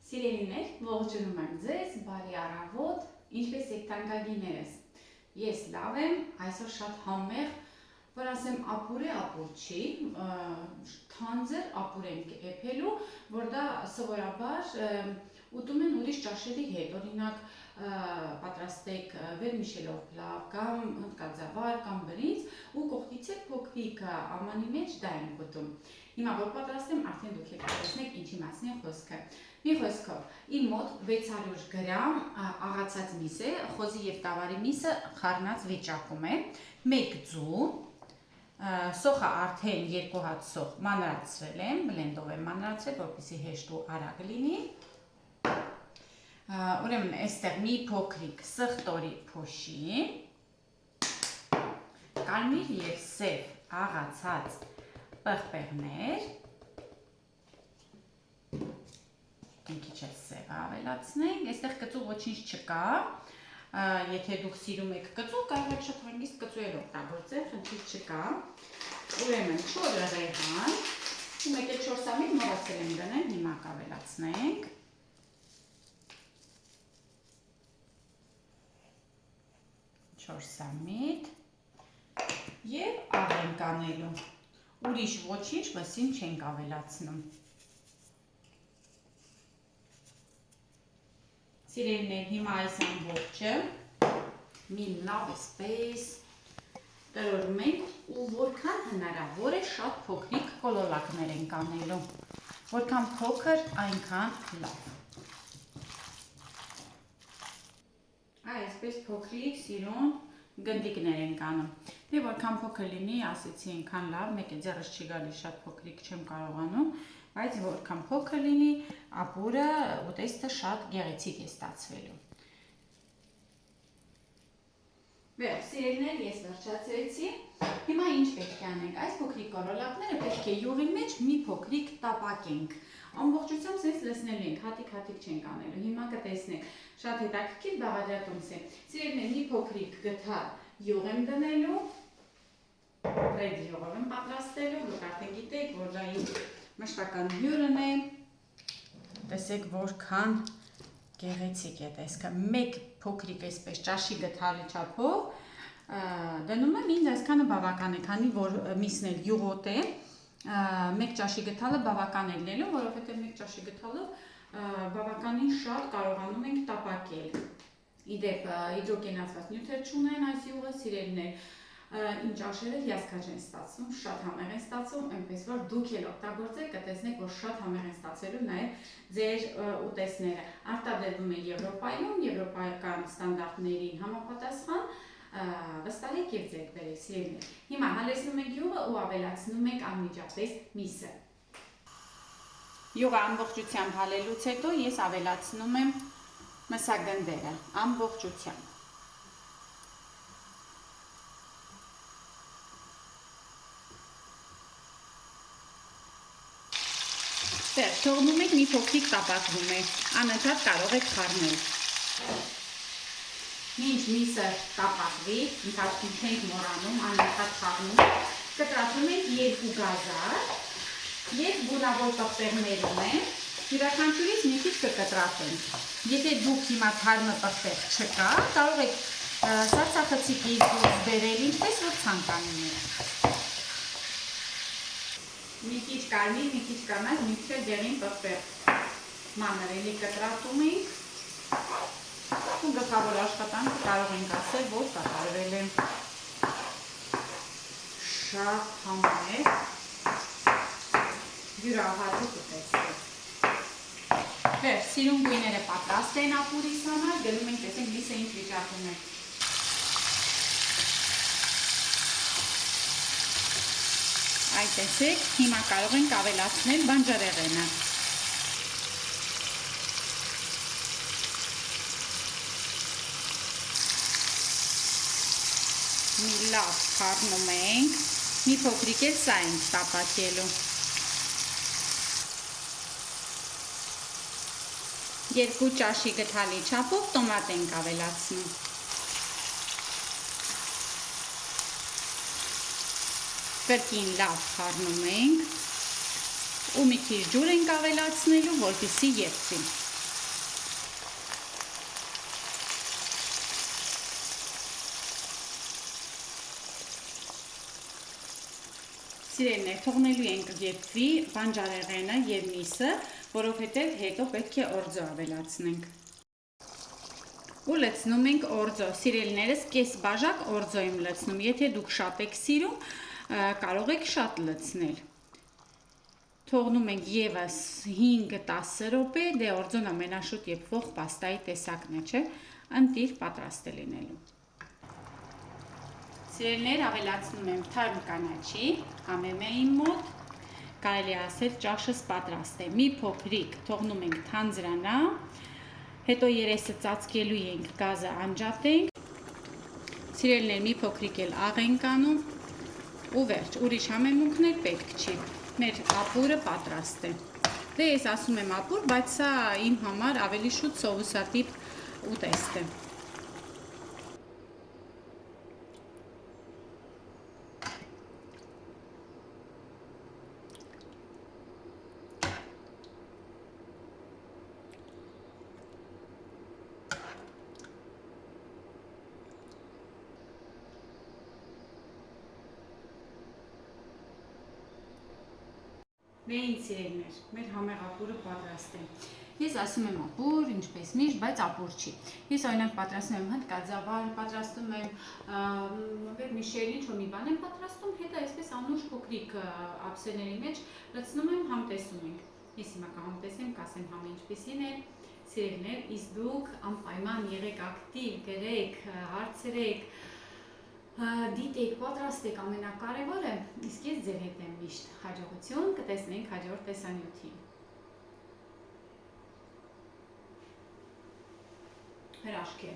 Սիրելիներ, ողջունում եմ ձեզ, բարի առավոտ, ինչպես եք թանկագիններս։ Ես լավ եմ, այսօր շատ համեղ, որ ասեմ ապուր է, ապուր չի, թանձր ապուր ենք էփելու, որ դա սովորաբար ուտում են ուրիշ ճաշերի հետ, օրինակ պատրաստեք վերմիշելով պլավ կամ հնդկadzավար կամ բրինձ ու կողքից է փոքրիկ ամանի մեջ դա ենք ուտում։ Հիմա որ պատրաստեմ, արդեն դուք եք տեսնեք ինչի մասին է խոսքը։ Մի խոսքով, իմ մոտ 600 գրամ աղացած միս է, խոզի եւ տավարի միսը խառնած վիճակում է, 1 ձու, սոխը արդեն 2 հատ սոխ մանրացրել եմ, բլենդով եմ մանրացրել, որպեսզի հեշտ ու արագ լինի։ Ուրեմն այստեղ մի փոքրիկ սխտորի փոշի, կարմիր եւ սև աղացած պղպեղներ, մի քիչ սև ավելացնենք, այստեղ կծու ոչինչ չկա, եթե դուք սիրում եք կծու, կարող եք շատ հանգիստ կծուեր օգտագործել, խնդիր չկա, ուրեմն 4 ռեհան, մեկ էլ 4 ամիտ մոռացել եմ դնել, հիմա կավելացնենք, չորսամիտ և աղ ենք անելու, ուրիշ ոչինչ մսին չենք ավելացնում։ Սիրելիներ, հիմա այս ամբողջը մի լավ էսպես տրորում ենք ու որքան հնարավոր է շատ փոքրիկ կոլոլակներ ենք անելու, որքան փոքր այնքան լավ։ Այսպես փոքրիկ սիրուն գնդիկներ ենք անում։ Դե որքան փոքր լինի, ասեցի այնքան լավ, մեկ է ձեռս չի գալիս, շատ փոքրիկ չեմ կարողանում, բայց որքան փոքր լինի, ապուրը ուտեստը շատ գեղեցիկ է ստացվելու։ Սիրելիներ, ես վերջացրեցի, հիմա ինչ պետք է անենք, այս փոքրիկ կոլոլակները պետք է յուղի մեջ մի փոքրիկ տապակենք, ամբողջությամբ սենց լցնելու ենք, հատիկ չենք անելու, հիմա կտեսնեք, շատ հետաքրքիր բաղադրատոմս է, սիրելիներ, մի փոքրիկ գթար յուղ եմ դնելու, ռեդ յուղով եմ պատրաստելու, դուք արդեն գիտեք, որ դա իմ մշտական հյուրն է, տեսեք որքան գեղեցիկ է տեսքը, մեկ փոքրիկ այսպես ճաշի գթալի չափով դնում եմ, ինձ այսքանը բավական է, քանի որ միսն էլ յուղոտ է, մեկ ճաշի գթալը բավական է լինելու, որովհետև մեկ ճաշի գթալով բավականին շատ կարողանում ենք տապակել։ Իդեպ հիդրոգենացված նյութեր չունեն այս յուղը, սիրելիներ, իմ ճաշերը հիասքաջ են ստացվում, շատ համեղ են ստացվում, այնպես որ դուք էլ օգտագործեք, կտեսնեք, որ շատ համեղ են ստացվելու նաև ձեր ուտեստները։ Արտադրվում է Եվրոպայում, եվրոպայական ստանդարտներին համապատասխան, վստահեք եւ ձեռք բերեք, սիրելիներ։ Հիմա հալեցնում ենք յուղը ու ավելացնում ենք անմիջապես միսը։ Յուղը ամբողջությամբ հալելուց հետո ես ավելացնում եմ մսագնդերը ամբողջությամբ։ Թողնում եք մի փոքրիկ տապակվում է, անընդհատ կարող եք խառնել։ Մինչ միսը տապակվի, ընթացքում չենք մոռանում, անընդհատ խառնում, կտրատում ենք 2 գազար և գունավոր պղպեղներ ունեն, յուրաքանչյուրից մի քիչ կկտրատենք։ Եթե դուք հիմա թարմը պղպեղ չկա, կարող եք սառցախցիկից դուրս բերել, ինչպես որ ցանկանում եք։ Մի քիչ կարմիր, մի քիչ կանաչ, մի քիչ դեղին պղպեղ մանր էլի կտրատում ենք ու գլխավոր աշխատանքը կարող ենք ասել, որ կատարվել է շատ համեղ յուրահատուկ ուտեստ է։ Սիրուն գույները պատրաստ են ապուրիս համար, գնում ենք տեսենք միսը ինչ վիճակում է։ Այ տեսեք, հիմա կարող ենք ավելացնել բանջարեղենը։ Մի լավ խառնում ենք, մի փոքրիկ էլ սա ենք տապակելու։ 2 ճաշի գթալի չափով տոմատ ենք ավելացնում։ Կրկին լավ խառնում ենք ու մի քիչ ջուր ենք ավելացնելու, որպեսզի երդվի։ Սիրելիներ, թողնելու ենք եփվի բանջարեղենը եւ միսը, որովհետեւ հետո պետք է օրձո ավելացնենք։ Ու լցնում ենք օրձո։ Սիրելիներս, կես բաժակ օրձո եմ լցնում։ Եթե դուք շատ եք սիրում, կարող եք շատ լցնել։ Թողնում ենք եւս 5-10 րոպե, դե օրձոն ամենաշուտ եփվող պաստայի տեսակն է, չէ՞։ Ընտիր պատրաստ է լինելու։ Սիրելիներ, ավելացնում եմ թարմ կանաչի, համեմ է իմ մոտ, կարելի է ասել ճաշս պատրաստ է։ Մի փոքրիկ թողնում ենք թանձրանա, հետո երեսը ծածկելու ենք, գազը անջատենք։ Սիրելիներ, մի փոքրիկ էլ աղ ենք անում ու վերջ, ուրիշ համեմունքներ պետք չի։ Մեր ապուրը պատրաստ է։ Դե ես ասում եմ ապուր, բայց սա իմ համար ավելի շուտ սովուսատիպ ուտեստ է։ Դե ինձ սիրելիներ, մեր համեղ ապուրը պատրաստ է։ Ես ասում եմ ապուր, ինչպես միշտ, բայց ապուր չի։ Ես օրինակ պատրաստում եմ հնդկաձավար, պատրաստում եմ վերմիշել, ինչ-որ մի բան եմ պատրաստում, հետո այսպես անուշ փոքրիկ ափսեների մեջ լցնում եմ, համտեսում ենք։ Ես հիմա կհամտեսեմ, կասեմ համը ինչպեսին է։ Սիրելիներ, իսկ դուք անպայման եղեք ակտիվ, գրեք, հարցրեք, դիտեք, պատրաստեք, ամենակարևորը, իսկ ես ձեր հետ եմ միշտ։ Հաջողություն, կտեսնենք հաջորդ տեսանյութին։ Հրաշք է։